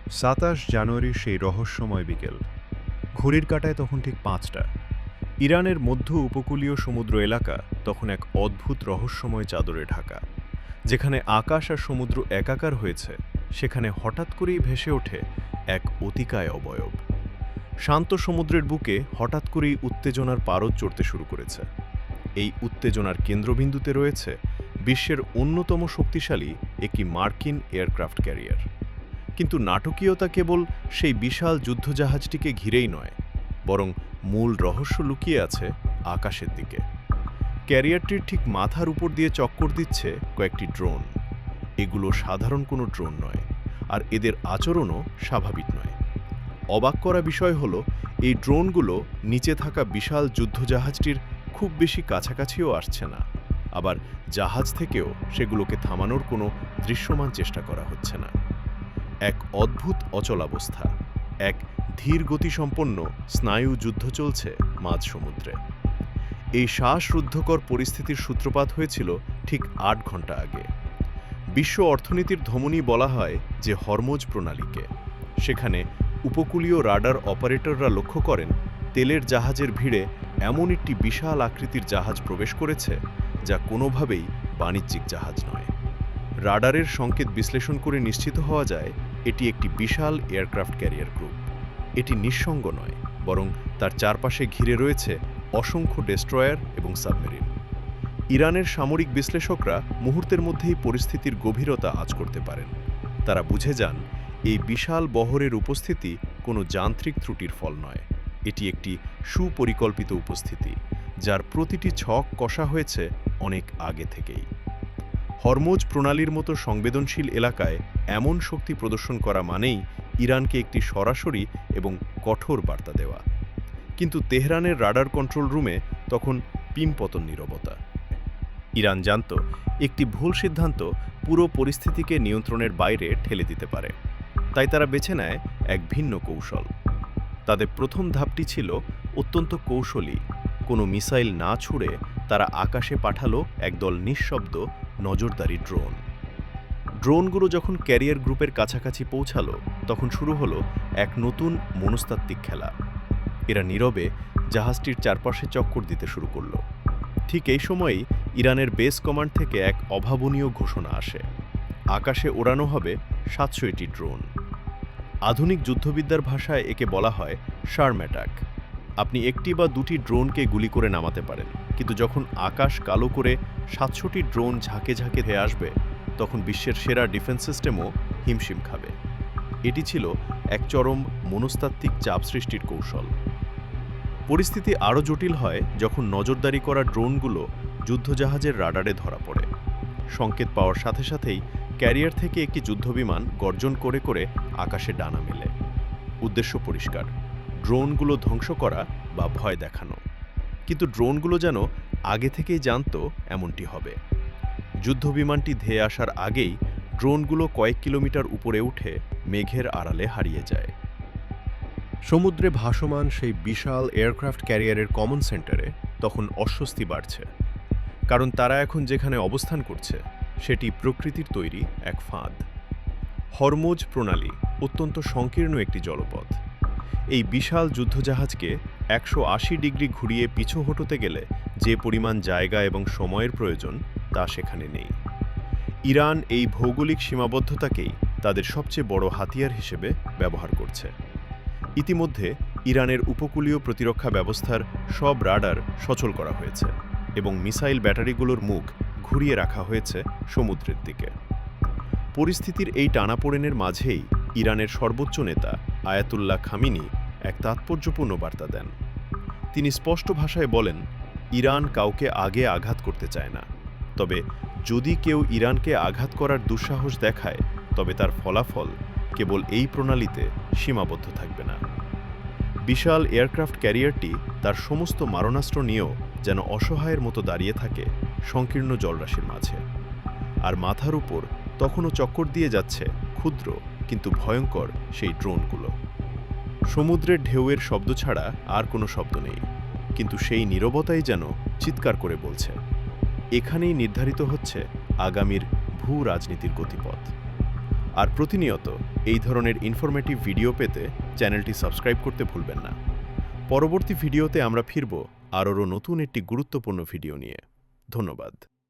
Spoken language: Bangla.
২৭ জানুয়ারির সেই রহস্যময় বিকেল। ঘড়ির কাঁটায় তখন ঠিক ৫টা। ইরানের মধ্য উপকূলীয় সমুদ্র এলাকা তখন এক অদ্ভুত রহস্যময় চাদরে ঢাকা। যেখানে আকাশ আর সমুদ্র একাকার হয়েছে, সেখানে হঠাৎ করেই ভেসে ওঠে এক অতিকায় অবয়ব। শান্ত সমুদ্রের বুকে হঠাৎ করেই উত্তেজনার পারদ চড়তে শুরু করেছে। এই উত্তেজনার কেন্দ্রবিন্দুতে রয়েছে বিশ্বের অন্যতম শক্তিশালী একটি মার্কিন এয়ারক্রাফট ক্যারিয়ার। কিন্তু নাটকীয়তা কেবল সেই বিশাল যুদ্ধজাহাজটিকে ঘিরেই নয়, বরং মূল রহস্য লুকিয়ে আছে আকাশের দিকে। ক্যারিয়ারটির ঠিক মাথার উপর দিয়ে চক্কর দিচ্ছে কয়েকটি ড্রোন। এগুলো সাধারণ কোনো ড্রোন নয়, আর এদের আচরণও স্বাভাবিক নয়। অবাক করা বিষয় হলো, এই ড্রোনগুলো নিচে থাকা বিশাল যুদ্ধজাহাজটির খুব বেশি কাছাকাছিও আসছে না, আবার জাহাজ থেকেও সেগুলোকে থামানোর কোনো দৃশ্যমান চেষ্টা করা হচ্ছে না। এক অদ্ভুত অচলাবস্থা, এক ধীর গতিসম্পন্ন স্নায়ু যুদ্ধ চলছে মাঝ সমুদ্রে। এই শ্বাসরুদ্ধকর পরিস্থিতির সূত্রপাত হয়েছিল ঠিক ৮ ঘন্টা আগে। বিশ্ব অর্থনীতির ধমনী বলা হয় যে হরমোজ প্রণালীকে। সেখানে উপকূলীয় রাডার অপারেটররা লক্ষ্য করেন তেলের জাহাজের ভিড়ে এমন একটি বিশাল আকৃতির জাহাজ প্রবেশ করেছে, যা কোনোভাবেই বাণিজ্যিক জাহাজ নয়। রাডারের সংকেত বিশ্লেষণ করে নিশ্চিত হওয়া যায় এটি একটি বিশাল এয়ারক্রাফট ক্যারিয়ার গ্রুপ। এটি নিঃসঙ্গ নয়, বরং তার চারপাশে ঘিরে রয়েছে অসংখ্য ডেস্ট্রয়ার এবং সাবমেরিন। ইরানের সামরিক বিশ্লেষকরা মুহূর্তের মধ্যেই পরিস্থিতির গভীরতা আঁচ করতে পারেন। তারা বুঝে যান এই বিশাল বহরের উপস্থিতি কোনো যান্ত্রিক ত্রুটির ফল নয়, এটি একটি সুপরিকল্পিত উপস্থিতি, যার প্রতিটি ছক কষা হয়েছে অনেক আগে থেকেই। হরমোজ প্রণালীর মতো সংবেদনশীল এলাকায় এমন শক্তি প্রদর্শন করা মানেই ইরানকে একটি সরাসরি এবং কঠোর বার্তা দেওয়া। কিন্তু তেহরানের রাডার কন্ট্রোল রুমে তখন পিনপতন নীরবতা। ইরান জানত একটি ভুল সিদ্ধান্ত পুরো পরিস্থিতিকে নিয়ন্ত্রণের বাইরে ঠেলে দিতে পারে। তাই তারা বেছে নেয় এক ভিন্ন কৌশল। তাদের প্রথম ধাপটি ছিল অত্যন্ত কৌশলী। কোনো মিসাইল না ছুড়ে তারা আকাশে পাঠালো একদল নিঃশব্দ নজরদারি ড্রোন। ড্রোনগুলো যখন ক্যারিয়ার গ্রুপের কাছাকাছি পৌঁছালো, তখন শুরু হলো এক নতুন মনস্তাত্ত্বিক খেলা। এরা নীরবে জাহাজটির চারপাশে চক্কর দিতে শুরু করলো। ঠিক এই সময়েই ইরানের বেস কমান্ড থেকে এক অভাবনীয় ঘোষণা আসে। আকাশে ওড়ানো হবে ৭০০টি ড্রোন। আধুনিক যুদ্ধবিদ্যার ভাষায় একে বলা হয় শার্ম অ্যাটাক। আপনি একটি বা দুটি ড্রোনকে গুলি করে নামাতে পারেন, কিন্তু যখন আকাশ কালো করে ৭০০টি ড্রোন ঝাঁকে ঝাঁকে ধেয়ে আসবে, তখন বিশ্বের সেরা ডিফেন্স সিস্টেমও হিমশিম খাবে। এটি ছিল এক চরম মনস্তাত্ত্বিক চাপ সৃষ্টির কৌশল। পরিস্থিতি আরও জটিল হয় যখন নজরদারি করা ড্রোনগুলো যুদ্ধজাহাজের রাডারে ধরা পড়ে। সংকেত পাওয়ার সাথে সাথেই ক্যারিয়ার থেকে একটি যুদ্ধবিমান গর্জন করে করে আকাশে ডানা মেলে। উদ্দেশ্য পরিষ্কার, ড্রোনগুলো ধ্বংস করা বা ভয় দেখানো। কিন্তু ড্রোনগুলো যেন আগে থেকেই জানত এমনটি হবে। যুদ্ধবিমানটি ধেয়ে আসার আগেই ড্রোনগুলো কয়েক কিলোমিটার উপরে উঠে মেঘের আড়ালে হারিয়ে যায়। সমুদ্রে ভাসমান সেই বিশাল এয়ারক্রাফট ক্যারিয়ারের কমন সেন্টারে তখন অস্বস্তি বাড়ছে। কারণ তারা এখন যেখানে অবস্থান করছে, সেটি প্রকৃতির তৈরি এক ফাঁদ। হরমোজ প্রণালী অত্যন্ত সংকীর্ণ একটি জলপথ। এই বিশাল যুদ্ধজাহাজকে ১৮০ ডিগ্রি ঘুরিয়ে পিছু হটোতে গেলে যে পরিমাণ জায়গা এবং সময়ের প্রয়োজন, তা সেখানে নেই। ইরান এই ভৌগোলিক সীমাবদ্ধতাকেই তাদের সবচেয়ে বড় হাতিয়ার হিসেবে ব্যবহার করছে। ইতিমধ্যে ইরানের উপকূলীয় প্রতিরক্ষা ব্যবস্থার সব রাডার সচল করা হয়েছে এবং মিসাইল ব্যাটারিগুলোর মুখ ঘুরিয়ে রাখা হয়েছে সমুদ্রের দিকে। পরিস্থিতির এই টানাপোড়েনের মাঝেই ইরানের সর্বোচ্চ নেতা আয়াতুল্লাহ খামিনি এক তাৎপর্যপূর্ণ বার্তা দেন। তিনি স্পষ্ট ভাষায় বলেন, ইরান কাউকে আগে আঘাত করতে চায় না, তবে যদি কেউ ইরানকে আঘাত করার দুঃসাহস দেখায়, তবে তার ফলাফল কেবল এই প্রণালীতে সীমাবদ্ধ থাকবে না। বিশাল এয়ারক্রাফট ক্যারিয়ারটি তার সমস্ত মারণাস্ত্র নিয়েও যেন অসহায়ের মতো দাঁড়িয়ে থাকে সংকীর্ণ জলরাশির মাঝে। আর মাথার উপর তখনও চক্কর দিয়ে যাচ্ছে ক্ষুদ্র কিন্তু ভয়ঙ্কর সেই ড্রোনগুলো। সমুদ্রের ঢেউয়ের শব্দ ছাড়া আর কোনো শব্দ নেই, কিন্তু সেই নীরবতাই যেন চিৎকার করে বলছে, এখানেই নির্ধারিত হচ্ছে আগামীর ভূ রাজনীতির গতিপথ। আর প্রতিনিয়ত এই ধরনের ইনফরমেটিভ ভিডিও পেতে চ্যানেলটি সাবস্ক্রাইব করতে ভুলবেন না। পরবর্তী ভিডিওতে আমরা ফিরব আরও নতুন একটি গুরুত্বপূর্ণ ভিডিও নিয়ে। ধন্যবাদ।